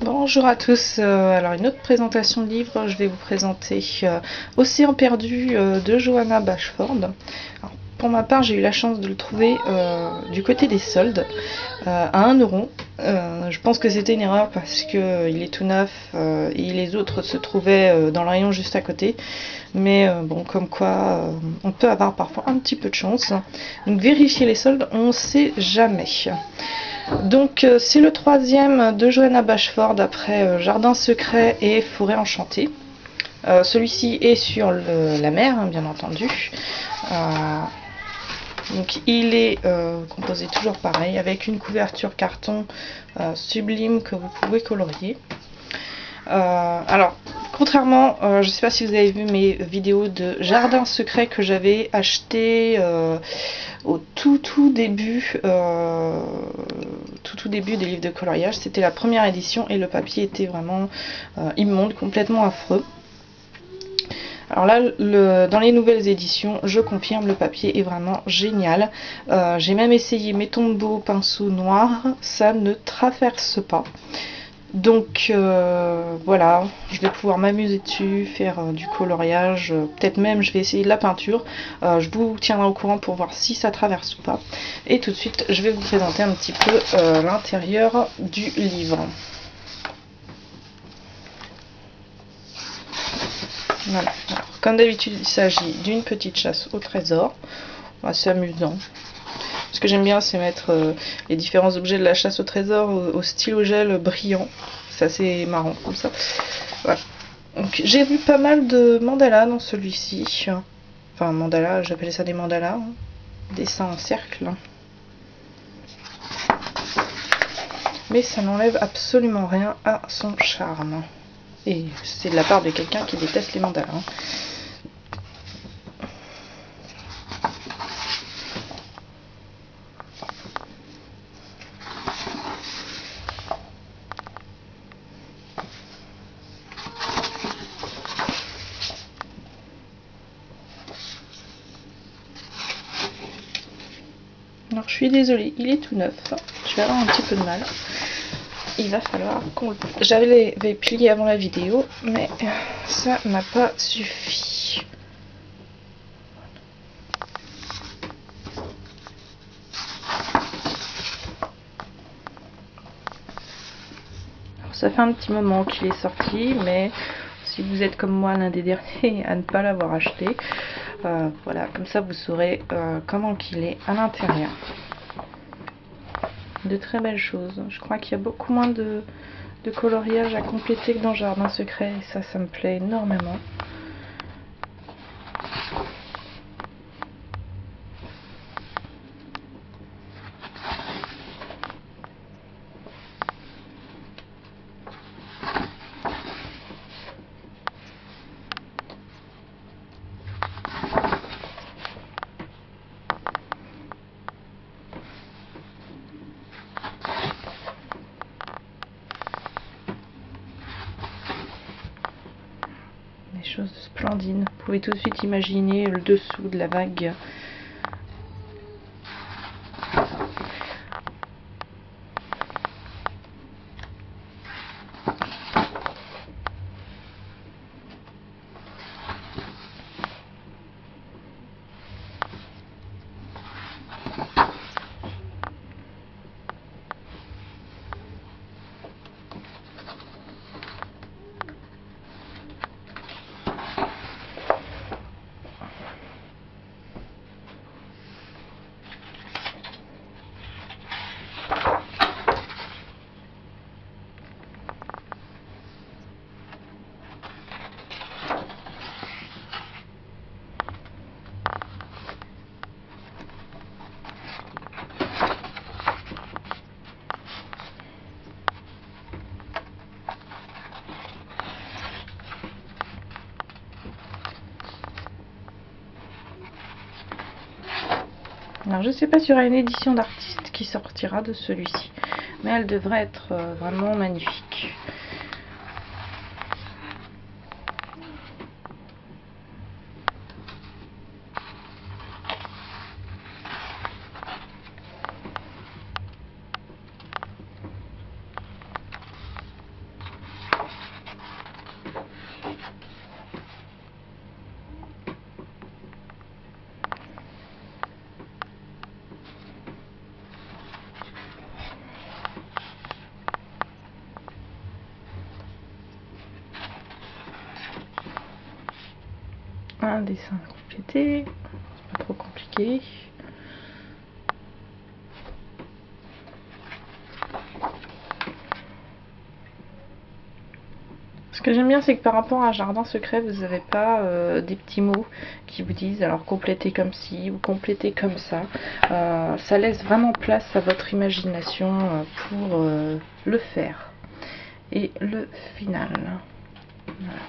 Bonjour à tous, alors une autre présentation de livre, je vais vous présenter Océan perdu de Johanna Bashford. Alors, pour ma part, j'ai eu la chance de le trouver du côté des soldes à 1 €. Je pense que c'était une erreur parce qu'il est tout neuf et les autres se trouvaient dans le rayon juste à côté. Mais bon, comme quoi on peut avoir parfois un petit peu de chance. Donc vérifiez les soldes, on ne sait jamais. Donc c'est le troisième de Johanna Bashford après Jardin secret et Forêt enchantée. Celui-ci est sur la mer, hein, bien entendu. Donc il est composé toujours pareil, avec une couverture carton sublime que vous pouvez colorier. Alors, contrairement, je ne sais pas si vous avez vu mes vidéos de Jardin secret que j'avais acheté au tout début des livres de coloriage. C'était la première édition et le papier était vraiment immonde, complètement affreux. Alors là, dans les nouvelles éditions, je confirme, le papier est vraiment génial. J'ai même essayé mes Tombow pinceau noir, ça ne traverse pas. Donc voilà, je vais pouvoir m'amuser dessus, faire du coloriage, peut-être même je vais essayer de la peinture. Je vous tiendrai au courant pour voir si ça traverse ou pas. Et tout de suite, je vais vous présenter un petit peu l'intérieur du livre. Voilà. Alors, comme d'habitude, il s'agit d'une petite chasse au trésor. Assez amusant. Ce que j'aime bien, c'est mettre les différents objets de la chasse au trésor au stylo gel brillant. C'est assez marrant comme ça. Voilà. Donc j'ai vu pas mal de mandalas dans celui-ci. Enfin, mandalas, j'appelais ça des mandalas. Hein. Dessin en cercle. Mais ça n'enlève absolument rien à son charme. Et c'est de la part de quelqu'un qui déteste les mandalas. Hein. Alors je suis désolée, il est tout neuf. Je vais avoir un petit peu de mal. Il va falloir qu'on le... J'avais plié avant la vidéo, mais ça n'a pas suffi. Alors, ça fait un petit moment qu'il est sorti, mais si vous êtes comme moi l'un des derniers à ne pas l'avoir acheté, voilà, comme ça vous saurez comment qu'il est à l'intérieur. De très belles choses. Je crois qu'il y a beaucoup moins de coloriage à compléter que dans Jardin secret, et ça me plaît énormément. Chose splendide. Vous pouvez tout de suite imaginer le dessous de la vague. Alors je sais pas s'il y aura une édition d'artiste qui sortira de celui-ci, mais elle devrait être vraiment magnifique. un dessin complété, pas trop compliqué. Ce que j'aime bien, c'est que par rapport à Jardin Secret, vous n'avez pas des petits mots qui vous disent alors compléter comme ci ou compléter comme ça. Ça laisse vraiment place à votre imagination pour le faire. Et le final. Voilà.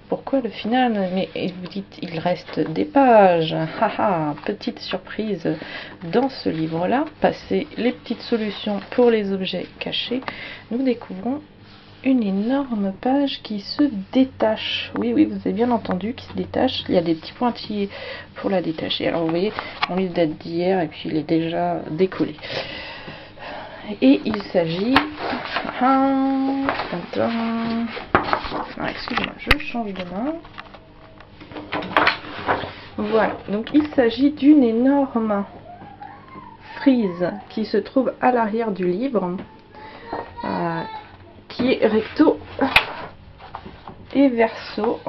Pourquoi le final? Mais vous dites, il reste des pages. Haha, petite surprise dans ce livre-là. Passez les petites solutions pour les objets cachés. Nous découvrons une énorme page qui se détache. Oui, oui, vous avez bien entendu, qui se détache. Il y a des petits pointillés pour la détacher. Alors vous voyez, mon livre date d'hier et puis il est déjà décollé. Et il s'agit... excusez-moi, je change de main. Voilà, donc il s'agit d'une énorme frise qui se trouve à l'arrière du livre, qui est recto et verso.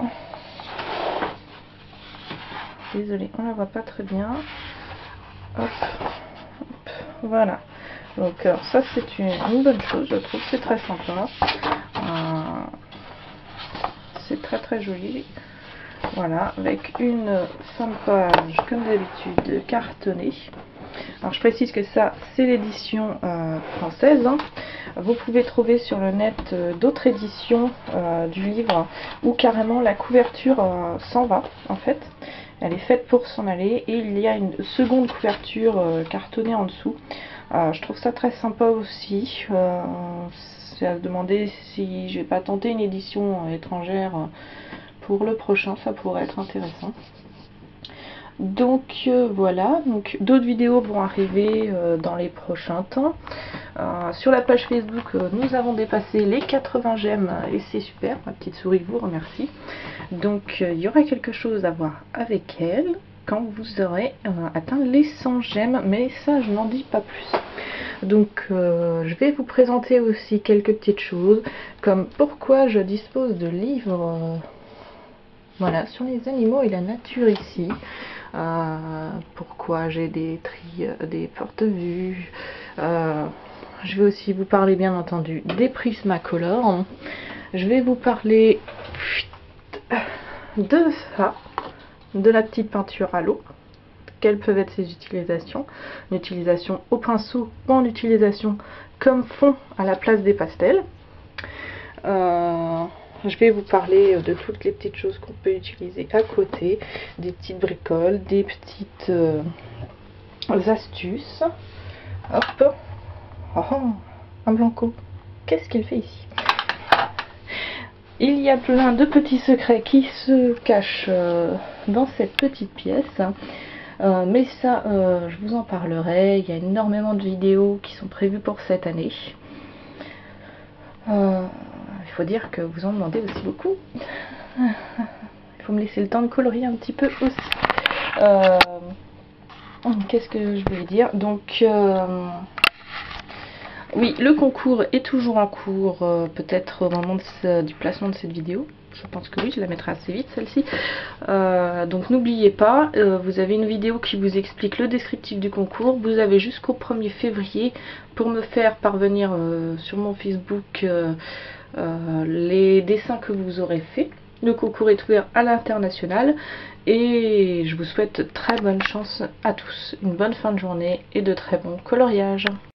Désolée, on la voit pas très bien. Hop, hop, voilà. Donc ça c'est une bonne chose, je trouve, c'est très sympa. C'est très très joli. Voilà, avec une simple page comme d'habitude cartonnée. Alors je précise que ça c'est l'édition française. Vous pouvez trouver sur le net d'autres éditions du livre où carrément la couverture s'en va en fait. Elle est faite pour s'en aller et il y a une seconde couverture cartonnée en dessous. Je trouve ça très sympa aussi. C'est à se demander si je vais pas tenter une édition étrangère pour le prochain, ça pourrait être intéressant. Donc voilà, donc d'autres vidéos vont arriver dans les prochains temps. Sur la page Facebook, nous avons dépassé les 80 j'aime et c'est super, ma petite souris vous remercie. Donc il y aura quelque chose à voir avec elle quand vous aurez atteint les 100 j'aime, mais ça je n'en dis pas plus. Donc je vais vous présenter aussi quelques petites choses, comme pourquoi je dispose de livres voilà, sur les animaux et la nature ici. Pourquoi j'ai des des porte-vues. Je vais aussi vous parler bien entendu des Prismacolor. Je vais vous parler de ça, de la petite peinture à l'eau. Quelles peuvent être ses utilisations? Une utilisation au pinceau ou en utilisation comme fond à la place des pastels. Je vais vous parler de toutes les petites choses qu'on peut utiliser à côté, des petites bricoles, des petites astuces. Hop, oh, un blanco. Qu'est-ce qu'il fait ici? Il y a plein de petits secrets qui se cachent dans cette petite pièce. Mais ça, je vous en parlerai. Il y a énormément de vidéos qui sont prévues pour cette année. Il faut dire que vous en demandez aussi beaucoup. Il faut me laisser le temps de colorier un petit peu aussi. Qu'est-ce que je voulais dire? Donc, oui, le concours est toujours en cours, peut-être au moment du placement de cette vidéo. Je pense que oui, je la mettrai assez vite celle-ci. Donc n'oubliez pas, vous avez une vidéo qui vous explique le descriptif du concours. Vous avez jusqu'au 1er février pour me faire parvenir sur mon Facebook les dessins que vous aurez faits. Le concours est ouvert à l'international et je vous souhaite très bonne chance à tous. Une bonne fin de journée et de très bons coloriages.